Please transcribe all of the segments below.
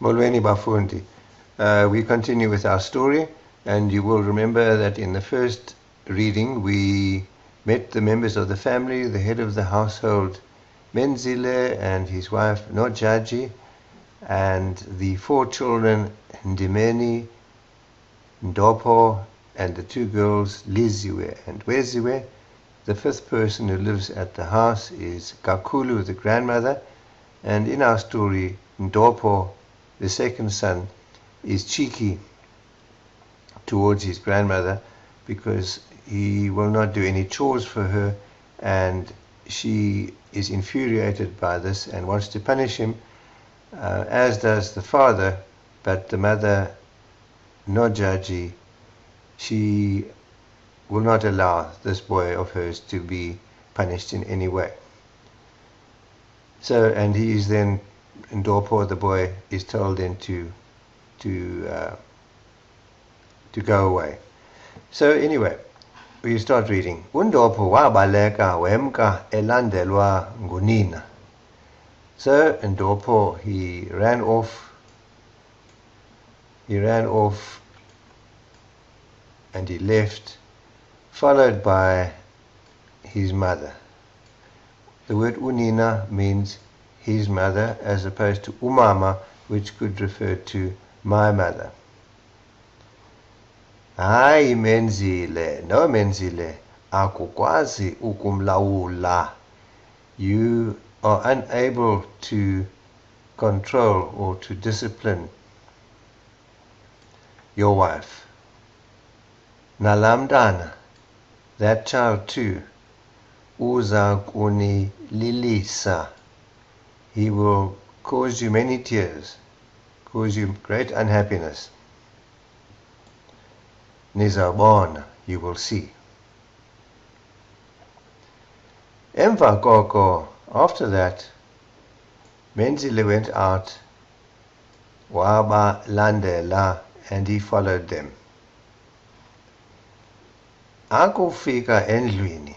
Molweni Bafundi. We continue with our story, and you will remember that in the first reading we met the members of the family, the head of the household, Menzile, and his wife Nojaji, and the 4 children, Ndimeni, Ndopho, and the 2 girls, Liziwe and Weziwe. The 5th person who lives at the house is Gakhulu, the grandmother, and in our story, Ndopho, the 2nd son, is cheeky towards his grandmother because he will not do any chores for her, and she is infuriated by this and wants to punish him, as does the father, but the mother, Nojaji, she will not allow this boy of hers to be punished in any way. So, and he is then, Ndopho, the boy, is told then to go away. So anyway, we start reading. Ndopho wabaleka wemka elandelwa ngunina. So Ndopho, he ran off and he left, followed by his mother. The word unina means his mother, as opposed to umama, which could refer to my mother. Hayi Menzile, no Menzile, akukwazi ukumlawula. You are unable to control or to discipline your wife. Nalamdana, that child too, uza kunililisa. He will cause you many tears, cause you great unhappiness. Nizabona, you will see. Emva koko, after that, Menzile went out, waba landela, and he followed them. Akufika endlwini.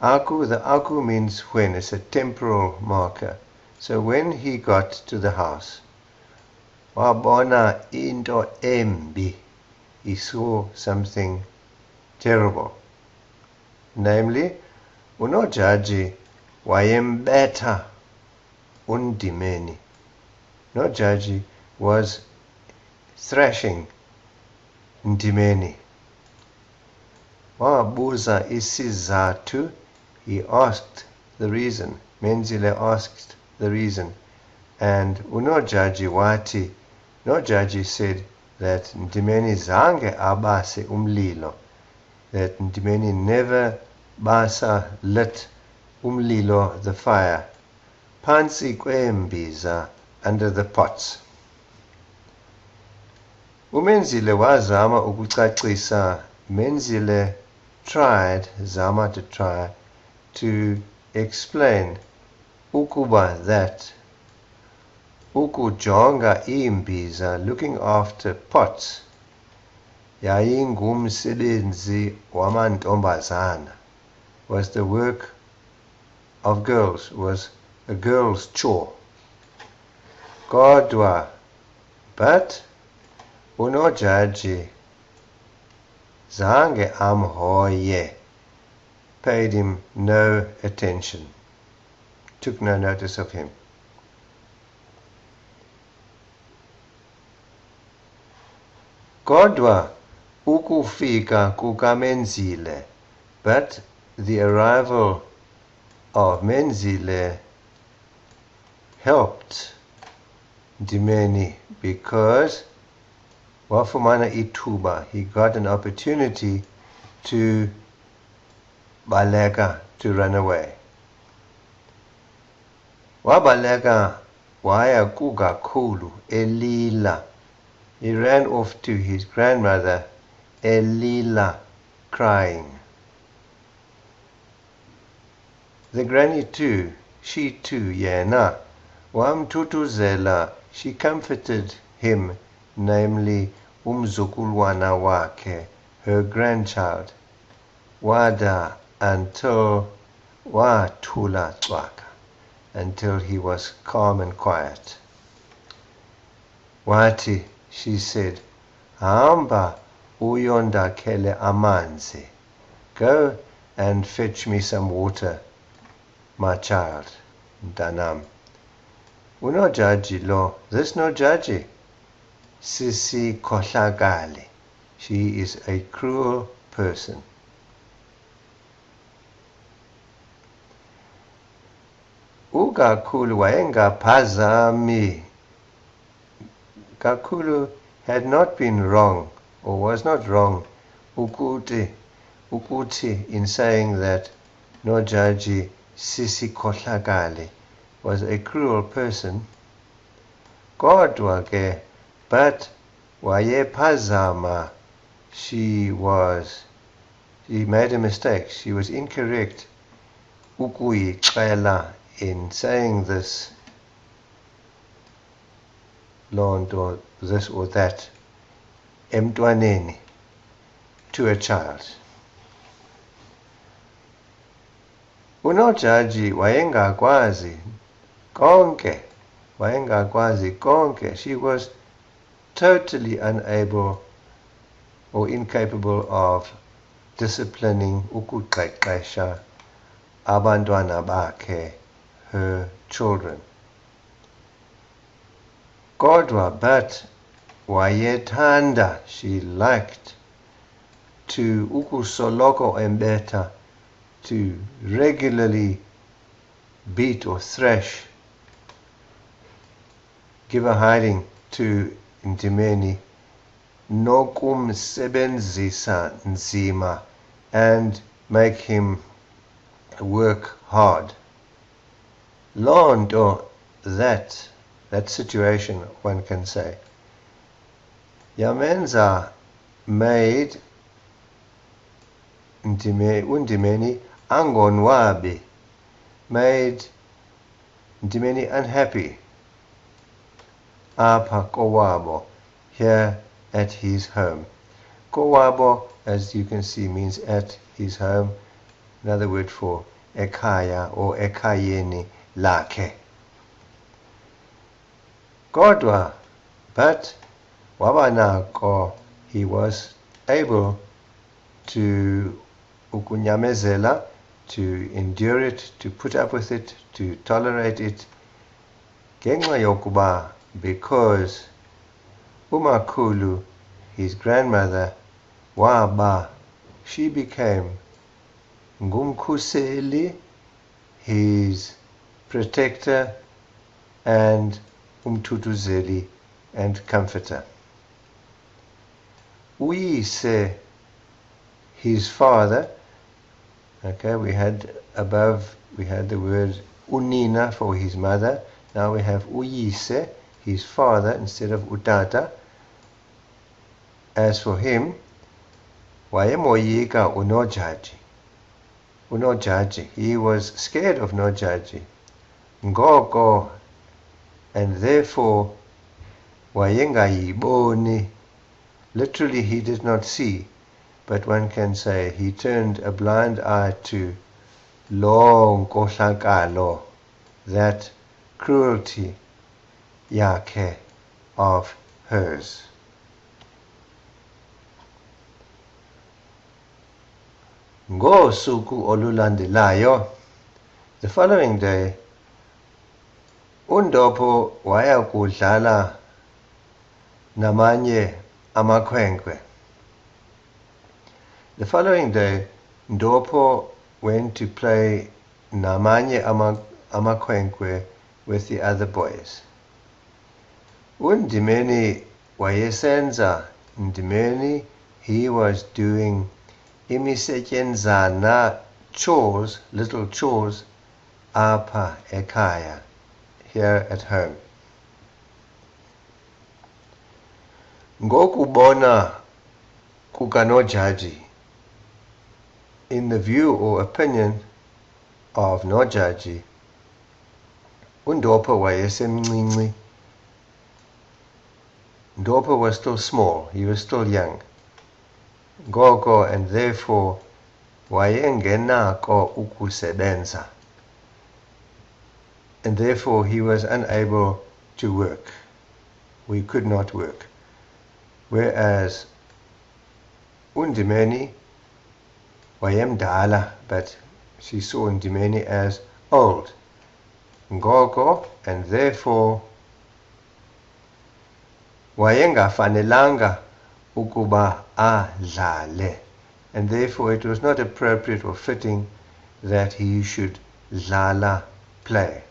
Aku, the aku means when, it's a temporal marker. So when he got to the house, wabona into embi, he saw something terrible. Namely, Nojaji wayembetha Ndimeni. Nojaji was thrashing Ndimeni. Wabuza isizathu, he asked the reason. Menzile asked the reason. And Nojaji wati, Nojaji said that Ndimeni zange abase umlilo, that Ndimeni never lit umlilo, the fire, phansi kwembiza, under the pots. Umenzile wazama ukucacisa. Menzile tried to explain ukuba, that ukujonga imbiza, looking after pots, yayingumsebenzi wamantombazana, was the work of girls, was a girl's chore. Kodwa, but Nojaji zange amhoye, paid him no attention, took no notice of him. Kodwa ukufika kukaMenzile, but the arrival of Menzile helped Ndimeni, because wafumana ituba, he got an opportunity to baleka, to run away. Wabaleka waya kuGakhulu elila. He ran off to his grandmother elila, crying. The granny too, she too, yena, wamtutuzela, she comforted him, namely umzukulwana wake, her grandchild, wada, until wathula cwaka, until he was calm and quiet. Wati, she said, hamba uyondakhele amanzi. Go and fetch me some water, my child, mntanam. Unojaji lo, this Nojaji, sisi kohlakale. She is a cruel person. Gakhulu wayengaphazami. Gakhulu had not been wrong, or was not wrong, ukuti in saying that Nojaji sisi kohlakale was a cruel person. Kodwa ke, but wayephazama, she made a mistake. She was incorrect ukuyixela in saying this, Lord, or this or that, emntwaneni, to a child. Unojaji wayengakwazi konke. She was totally unable or incapable of disciplining ukuqeqesha abantwana bakhe, her children. Kodwa, but wayethanda, she liked to ukusoloko embetha, to regularly beat or thrash, give a hiding to Ndimeni, nokumsebenzisa nzima, and make him work hard. Lonto, that situation, one can say, yamenza made Ndimeni angonwabi, made Ndimeni unhappy, apa kowabo, here at his home. Kowabo, as you can see, means at his home, another word for ekaya or ekayeni lakhe. Kodwa, but wabanako, he was able to ukunyamezela, to endure it, to put up with it, to tolerate it, ngenxa yokuba, because umakhulu, his grandmother, waba, she became ngumkhuseli, his protector, and umthuthuzeli, and comforter. Uyise, his father, okay, we had the word unina for his mother. Now we have uyise, his father, instead of utata. As for him, wayemoyika unojaji. He was scared of Nojaji. Ngoko, and therefore wayengayiboni. Literally, he did not see, but one can say he turned a blind eye to lo nkohlakalo, that cruelty yakhe of hers. Ngosuku olulandelayo, the following day, Ndopho waya kudlala namanye amakhwenkwe. The following day, Ndopho went to play namanye amakhwenkwe with the other boys. Ndimeni wayesenza, Ndimeni, he was doing imisetyenzana, chores, little chores, apa ekaya, here at home. Ngokubona kukanojaji, in the view or opinion of Nojaji, Ndopho wayesemncinci. Ndopho was still small, he was still young. Ngoko, and therefore wayengenako ukusebenza, and therefore he was unable to work. we could not work. Whereas Ndimeni wayemdala, but she saw Ndimeni as old, Ngoko, and therefore wayengafanelanga ukuba adlale, and therefore it was not appropriate or fitting that he should dlala, play.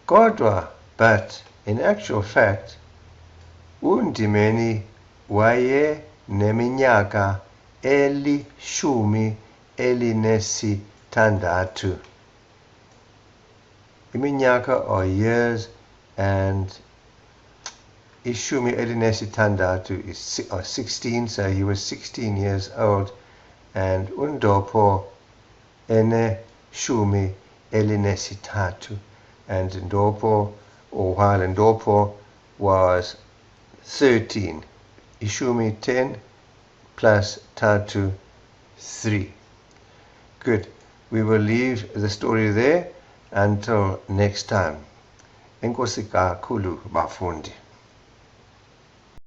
Kodwa, but in actual fact, uNdimeni waye neminyaka elishumi elinesithandathu. Iminyaka or years, and ishumi elinesithandathu is 16, so he was 16 years old, and Ndopho ene shumi elinesithathu, and Ndopho, or while Ndopho was 13, ishumi 10 plus tatu 3. Good. We will leave the story there until next time. Enkosi kakhulu bafundi.